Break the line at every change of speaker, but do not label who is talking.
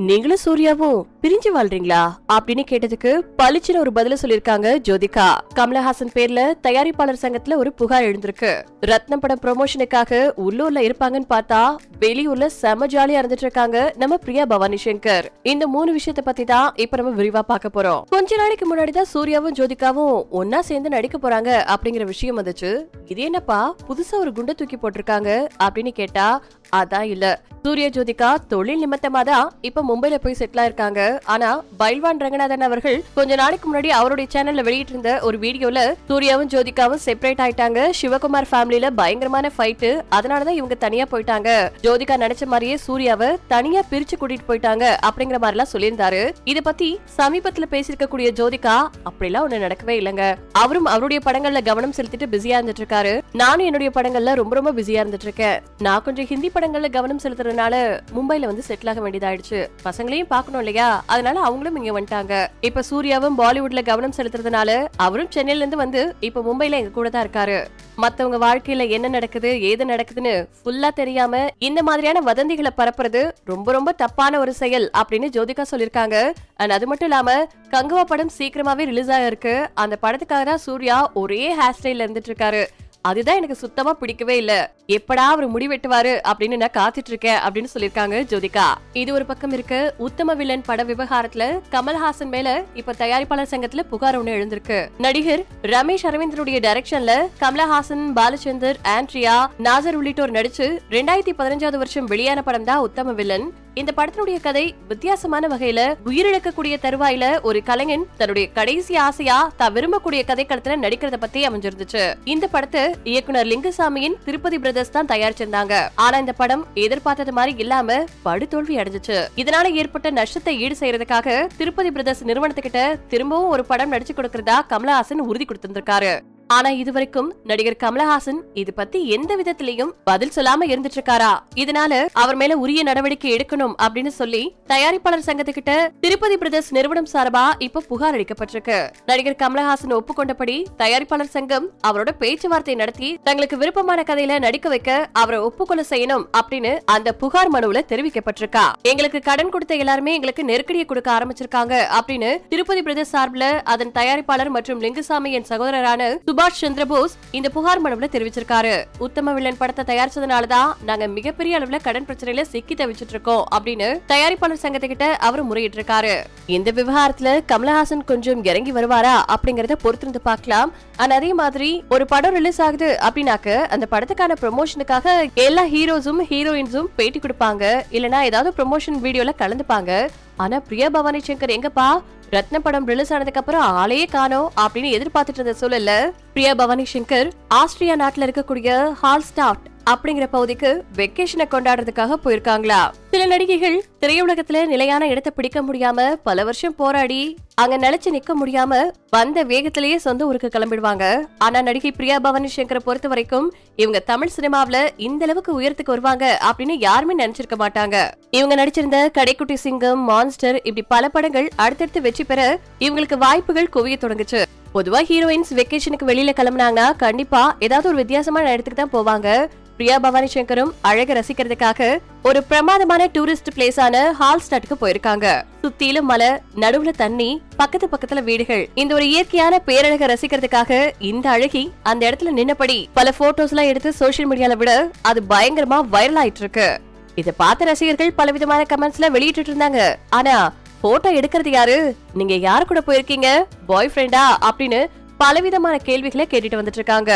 நீங்களும் சூர்யாவும் பிரிஞ்சு வாழ்றீங்களா அப்படின்னு கேட்டதுக்கு பளிச்சுன்னு ஒரு பதில சொல்லிருக்காங்க ஜோதிகா. கமலஹாசன் பேர்ல தயாரிப்பாளர் சங்கத்துல ஒரு புகார் எழுந்திருக்கு. ரத்னம் படம் ப்ரொமோஷனுக்காக உள்ளூர்ல இருப்பாங்கன்னு பார்த்தா வெளியூர்ல செம ஜாலியா இருந்துட்டு இருக்காங்க நம்ம பிரியா பவானி சங்கர். இந்த 3 விஷயத்த பத்தி தான் இப்ப நம்ம விரிவா பார்க்க போறோம். கொஞ்ச நாளைக்கு முன்னாடி தான் சூர்யாவும் ஜோதிகாவும் ஒன்னா சேர்ந்து நடிக்க போறாங்க அப்படிங்கிற விஷயம் வந்துச்சு. இது என்னப்பா புதுசா ஒரு குண்டை தூக்கி போட்டிருக்காங்க அப்படின்னு கேட்டா அதான் இல்ல. சூர்யா ஜோதிகா தொழில் நிமித்தமா தான் இப்ப மும்பைல போய் செட்டில் ஆயிருக்காங்க. ஆனா பைல்வான் ரங்கநாதன் அவர்கள் கொஞ்ச நாளைக்கு முன்னாடி அவருடைய சேனல்ல வெளியிட்டு இருந்த ஒரு வீடியோல சூர்யாவும் ஜோதிகாவும் செப்பரேட் ஆயிட்டாங்க. சிவகுமார் ஃபேமிலில பயங்கரமான ஃபைட், அதனாலதான் இவங்க தனியா போயிட்டாங்க. ஜோதிகா நினைச்ச மாதிரியே சூர்யாவை தனியா பிரிச்சு கூட்டிட்டு போயிட்டாங்க அப்படிங்கிற மாதிரி எல்லாம் சொல்லியிருந்தாரு. இத பத்தி சமீபத்துல பேசிருக்க கூடிய ஜோதிகா அப்படிலாம் ஒண்ணு நடக்கவே இல்லங்க. அவரும் அவருடைய படங்கள்ல கவனம் செலுத்திட்டு பிஸியா இருந்துட்டு இருக்காரு. நானும் என்னுடைய படங்கள்ல ரொம்ப பிஸியா இருந்துட்டு இருக்கேன். நான் கொஞ்சம் ஹிந்தி படங்கள்ல கவனம் செலுத்துறதுனால மும்பைல வந்து செட்டில் ஆக வேண்டியதாயிடுச்சு. பசங்களையும் பாக்கணும் இல்லையா, அதனால அவங்களும் இங்க வந்துட்டாங்க. இப்ப சூர்யாவும் பாலிவுட்ல கவனம் செலுத்துறதுனால அவரும் சென்னையில இருந்து வந்து இப்ப மும்பைல எங்க கூட தான் இருக்காரு. மத்தவங்க வாழ்க்கையில என்ன நடக்குது ஏது நடக்குதுன்னு ஃபுல்லா தெரியாம இந்த மாதிரியான வதந்திகளை பரப்புறது ரொம்ப தப்பான ஒரு செயல் அப்படின்னு ஜோதிகா சொல்லிருக்காங்க. அது மட்டும் இல்லாம கங்குவா படம் சீக்கிரமாவே ரிலீஸ் ஆயிருக்கு. அந்த படத்துக்காக தான் சூர்யா ஒரே ஹேர் ஸ்டைல்ல இருந்துட்டு இருக்காரு. அதுதான் எனக்கு சுத்தமா பிடிக்கவே இல்ல. எப்படா அவர் முடி வெட்டுவாரு அப்படின்னு நான் காத்துட்டு இருக்கேன் அப்படின்னு சொல்லிருக்காங்க ஜோதிகா. இது ஒரு பக்கம் இருக்கு. உத்தம வில்லன் பட விவகாரத்துல கமல்ஹாசன் மேல இப்ப தயாரிப்பாளர் சங்கத்துல புகார் ஒண்ணு எழுந்திருக்கு. நடிகர் ரமேஷ் அரவிந்தனுடைய டைரக்ஷன்ல கமலஹாசன், பாலச்சந்தர், ஆண்ட்ரியா, நாசர் உள்ளிட்டோர் நடிச்சு 2015 வருஷம் வெளியான படம் தான் உத்தம வில்லன். இந்த படத்தினுடைய கதை வித்தியாசமான வகையில உயிரிழக்கக்கூடிய தருவாயில ஒரு கலைஞன் தன்னுடைய கடைசி ஆசையா தான் விரும்பக்கூடிய கதைக்களத்துல நடிக்கிறத பத்தி அமைஞ்சிருந்துச்சு. இந்த படத்தை இயக்குனர் லிங்குசாமியின் திருப்பதி பிரதர்ஸ் தான் தயாரிச்சிருந்தாங்க. ஆனா இந்த படம் எதிர்பார்த்தது மாதிரி இல்லாம படுதோல்வி அடைஞ்சிச்சு. இதனால ஏற்பட்ட நஷ்டத்தை ஈடு செய்யறதுக்காக திருப்பதி பிரதர்ஸ் நிறுவனத்துக்கிட்ட திரும்பவும் ஒரு படம் நடிச்சு கொடுக்கறதா கமலஹாசன் உறுதி கொடுத்திருந்திருக்காரு. ஆனா இதுவரைக்கும் நடிகர் கமலஹாசன் இது பத்தி எந்த விதத்திலையும் பதில் சொல்லாம இருந்துட்டு இருக்காரா. இதனால அவர் மேல உரிய நடவடிக்கை எடுக்கணும் அப்படின்னு சொல்லி தயாரிப்பாளர் சங்கத்துக்கிட்ட திருப்பதி பிரதர்ஸ் நிறுவனம் சார்பா இப்ப புகார் அளிக்கப்பட்டிருக்கு. நடிகர் கமலஹாசன் ஒப்புக்கொண்டபடி தயாரிப்பாளர் சங்கம் அவரோட பேச்சுவார்த்தை நடத்தி தங்களுக்கு விருப்பமான கதையில நடிக்க வைக்க அவரை ஒப்புக்கொள்ள செய்யணும் அப்படின்னு அந்த புகார் மனுவுல தெரிவிக்கப்பட்டிருக்கா. எங்களுக்கு கடன் கொடுத்த எல்லாருமே எங்களுக்கு நெருக்கடியை கொடுக்க ஆரம்பிச்சிருக்காங்க அப்படின்னு திருப்பதி பிரதர்ஸ் சார்பில் அதன் தயாரிப்பாளர் மற்றும் லிங்குசாமியின் சகோதரரான சுபாஷ் சந்திரபோஸ் இந்த புகார் மனுவுல தெரிவிச்சிருக்காரு. உத்தம வில்லன் படத்தை தயாரிச்சதுனாலதான் நாங்க மிகப்பெரிய அளவுல கடன் பிரச்சனையில சிக்கி தவிச்சிட்டு இருக்கோம் அப்படின்னு தயாரிப்பாளர் சங்கத்துக்கிட்ட அவர் முறையிட்டு இருக்காரு. இந்த விவகாரத்துல கமலஹாசன் கொஞ்சம் இறங்கி வருவாரா அப்படிங்கறத பொறுத்திருந்து பார்க்கலாம். ஆனா அதே மாதிரி ஒரு படம் ரிலீஸ் ஆகுது அப்படின்னாக்க அந்த படத்துக்கான ப்ரமோஷனுக்காக எல்லா ஹீரோஸும் ஹீரோயின்ஸும் பேட்டி கொடுப்பாங்க, இல்லனா ஏதாவது ப்ரமோஷன் வீடியோல கலந்துப்பாங்க. ஆனா பிரியா பவானி சங்கர் எங்கப்பா ரத்ன படம் ரிலீஸ் ஆனதுக்கு அப்புறம் ஆளையே காணோம் அப்படின்னு எதிர்பார்த்துட்டு இருந்த சூழல்ல பிரியா பவானி சங்கர் ஆஸ்திரியா நாட்டுல இருக்கக்கூடிய ஹால்ஸ்டாட் அப்படிங்கிற பகுதிக்கு வெக்கேஷனை கொண்டாடுறதுக்காக போயிருக்காங்களா. சில நடிகைகள் திரையுலகத்துல நிலையான இடத்தை பிடிக்க முடியாம பல வருஷம் போராடி அங்க நிலைச்சு நிக்க முடியாம வந்த வேகத்திலேயே சொந்த ஊருக்கு கிளம்பிடுவாங்க. ஆனா நடிகை பிரியா பவானி சங்கரை பொறுத்த வரைக்கும் இவங்க தமிழ் சினிமாவில இந்த அளவுக்கு உயரத்துக்கு வருவாங்க அப்படின்னு யாருமே நினைச்சிருக்க மாட்டாங்க. இவங்க நடிச்சிருந்த கடைக்குட்டி சிங்கம், மான்ஸ்டர் இப்படி பல படங்கள் அடுத்தடுத்து வெற்றி பெற இவங்களுக்கு வாய்ப்புகள் குவிய தொடங்குச்சு. பொதுவா ஹீரோயின்ஸ் வெக்கேஷனுக்கு வெளியில கிளம்புனாங்கன்னா கண்டிப்பா ஏதாவது ஒரு வித்தியாசமான இடத்துக்கு தான் போவாங்க. பிரியா பவானி சங்கரும் அழக ரசிக்கிறதுக்காக ஒரு பிரமாதமான டூரிஸ்ட் பிளேஸான ஹால்ஸ்டாட்க்கு போயிருக்காங்க. சுத்திலும் மலை, நடுவுல தண்ணி, பக்கத்துல வீடுகள், இந்த ஒரு இயற்கையான பேரழக ரசிக்கிறதுக்காக இந்த அழகி அந்த இடத்துல நின்னபடி பல போட்டோஸ் எல்லாம் எடுத்து சோசியல் மீடியால விட அது பயங்கரமா வைரல் ஆயிட்டு இருக்கு. இத பார்த்த ரசிகர்கள் பலவிதமான கமெண்ட்ஸ்ல வெளியிட்டு இருந்தாங்க. ஆனா போட்டோ எடுக்கிறது யாரு, நீங்க யாரு கூட போயிருக்கீங்க, பாய் ஃப்ரெண்டா அப்படின்னு பலவிதமான கேள்விகளை கேட்டுட்டு வந்துட்டு இருக்காங்க.